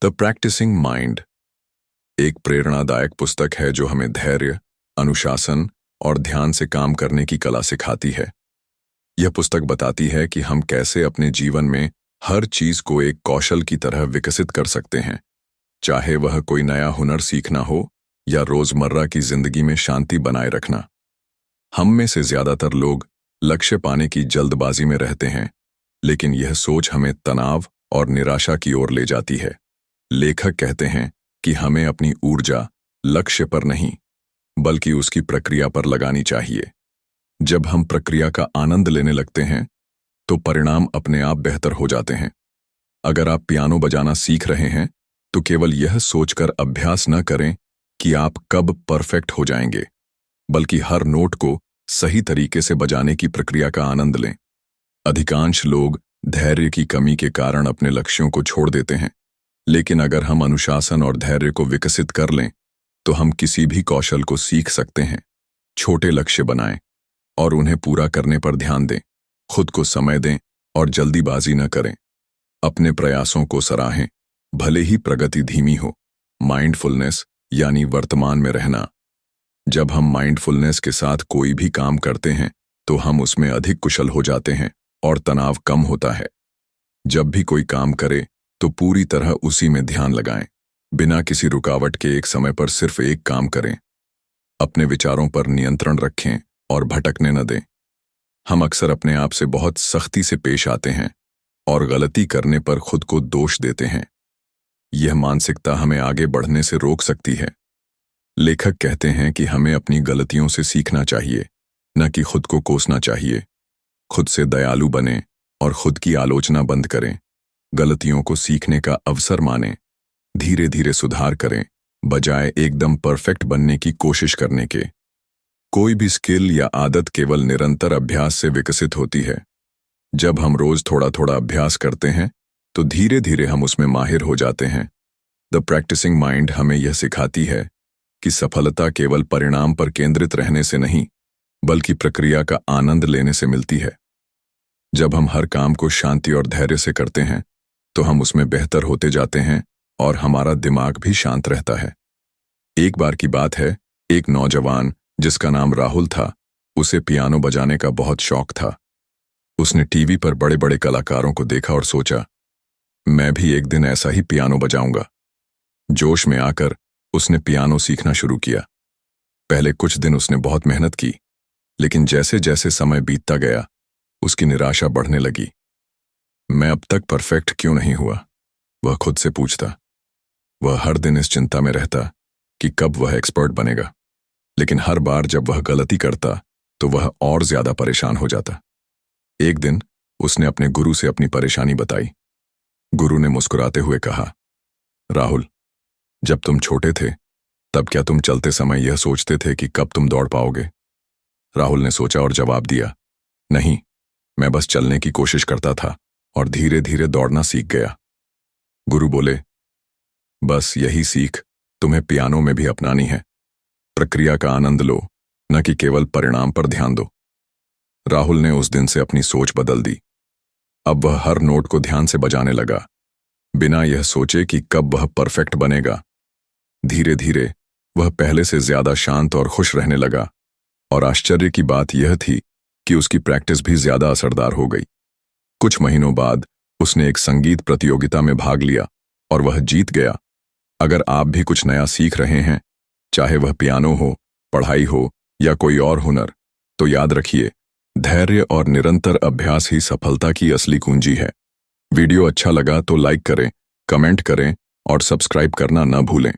The practising mind एक प्रेरणादायक पुस्तक है जो हमें धैर्य, अनुशासन और ध्यान से काम करने की कला सिखाती है। यह पुस्तक बताती है कि हम कैसे अपने जीवन में हर चीज को एक कौशल की तरह विकसित कर सकते हैं, चाहे वह कोई नया हुनर सीखना हो या रोजमर्रा की जिंदगी में शांति बनाए रखना। हम में से ज्यादातर लोग लक्ष्य पाने की जल्दबाजी में रहते हैं, लेकिन यह सोच हमें तनाव और निराशा की ओर ले जाती है। लेखक कहते हैं कि हमें अपनी ऊर्जा लक्ष्य पर नहीं, बल्कि उसकी प्रक्रिया पर लगानी चाहिए। जब हम प्रक्रिया का आनंद लेने लगते हैं, तो परिणाम अपने आप बेहतर हो जाते हैं। अगर आप पियानो बजाना सीख रहे हैं, तो केवल यह सोचकर अभ्यास न करें कि आप कब परफेक्ट हो जाएंगे, बल्कि हर नोट को सही तरीके से बजाने की प्रक्रिया का आनंद लें। अधिकांश लोग धैर्य की कमी के कारण अपने लक्ष्यों को छोड़ देते हैं, लेकिन अगर हम अनुशासन और धैर्य को विकसित कर लें, तो हम किसी भी कौशल को सीख सकते हैं। छोटे लक्ष्य बनाएं और उन्हें पूरा करने पर ध्यान दें। खुद को समय दें और जल्दीबाजी न करें। अपने प्रयासों को सराहें, भले ही प्रगति धीमी हो। माइंडफुलनेस यानी वर्तमान में रहना। जब हम माइंडफुलनेस के साथ कोई भी काम करते हैं, तो हम उसमें अधिक कुशल हो जाते हैं और तनाव कम होता है। जब भी कोई काम करें, तो पूरी तरह उसी में ध्यान लगाएं। बिना किसी रुकावट के एक समय पर सिर्फ एक काम करें। अपने विचारों पर नियंत्रण रखें और भटकने न दें। हम अक्सर अपने आप से बहुत सख्ती से पेश आते हैं और गलती करने पर खुद को दोष देते हैं। यह मानसिकता हमें आगे बढ़ने से रोक सकती है। लेखक कहते हैं कि हमें अपनी गलतियों से सीखना चाहिए, न कि खुद को कोसना चाहिए। खुद से दयालु बनें और खुद की आलोचना बंद करें। गलतियों को सीखने का अवसर मानें। धीरे धीरे सुधार करें, बजाय एकदम परफेक्ट बनने की कोशिश करने के। कोई भी स्किल या आदत केवल निरंतर अभ्यास से विकसित होती है। जब हम रोज थोड़ा थोड़ा अभ्यास करते हैं, तो धीरे धीरे हम उसमें माहिर हो जाते हैं। द प्रैक्टिसिंग माइंड हमें यह सिखाती है कि सफलता केवल परिणाम पर केंद्रित रहने से नहीं, बल्कि प्रक्रिया का आनंद लेने से मिलती है। जब हम हर काम को शांति और धैर्य से करते हैं, तो हम उसमें बेहतर होते जाते हैं और हमारा दिमाग भी शांत रहता है। एक बार की बात है, एक नौजवान जिसका नाम राहुल था, उसे पियानो बजाने का बहुत शौक था। उसने टीवी पर बड़े बड़े कलाकारों को देखा और सोचा, मैं भी एक दिन ऐसा ही पियानो बजाऊंगा। जोश में आकर उसने पियानो सीखना शुरू किया। पहले कुछ दिन उसने बहुत मेहनत की, लेकिन जैसे जैसे समय बीतता गया, उसकी निराशा बढ़ने लगी। मैं अब तक परफेक्ट क्यों नहीं हुआ, वह खुद से पूछता। वह हर दिन इस चिंता में रहता कि कब वह एक्सपर्ट बनेगा, लेकिन हर बार जब वह गलती करता, तो वह और ज्यादा परेशान हो जाता। एक दिन उसने अपने गुरु से अपनी परेशानी बताई। गुरु ने मुस्कुराते हुए कहा, राहुल, जब तुम छोटे थे, तब क्या तुम चलते समय यह सोचते थे कि कब तुम दौड़ पाओगे? राहुल ने सोचा और जवाब दिया, नहीं, मैं बस चलने की कोशिश करता था और धीरे धीरे दौड़ना सीख गया। गुरु बोले, बस यही सीख तुम्हें पियानो में भी अपनानी है। प्रक्रिया का आनंद लो, न कि केवल परिणाम पर ध्यान दो। राहुल ने उस दिन से अपनी सोच बदल दी। अब वह हर नोट को ध्यान से बजाने लगा, बिना यह सोचे कि कब वह परफेक्ट बनेगा। धीरे धीरे वह पहले से ज्यादा शांत और खुश रहने लगा, और आश्चर्य की बात यह थी कि उसकी प्रैक्टिस भी ज्यादा असरदार हो गई। कुछ महीनों बाद उसने एक संगीत प्रतियोगिता में भाग लिया और वह जीत गया। अगर आप भी कुछ नया सीख रहे हैं, चाहे वह पियानो हो, पढ़ाई हो या कोई और हुनर, तो याद रखिए, धैर्य और निरंतर अभ्यास ही सफलता की असली कुंजी है। वीडियो अच्छा लगा तो लाइक करें, कमेंट करें और सब्सक्राइब करना न भूलें।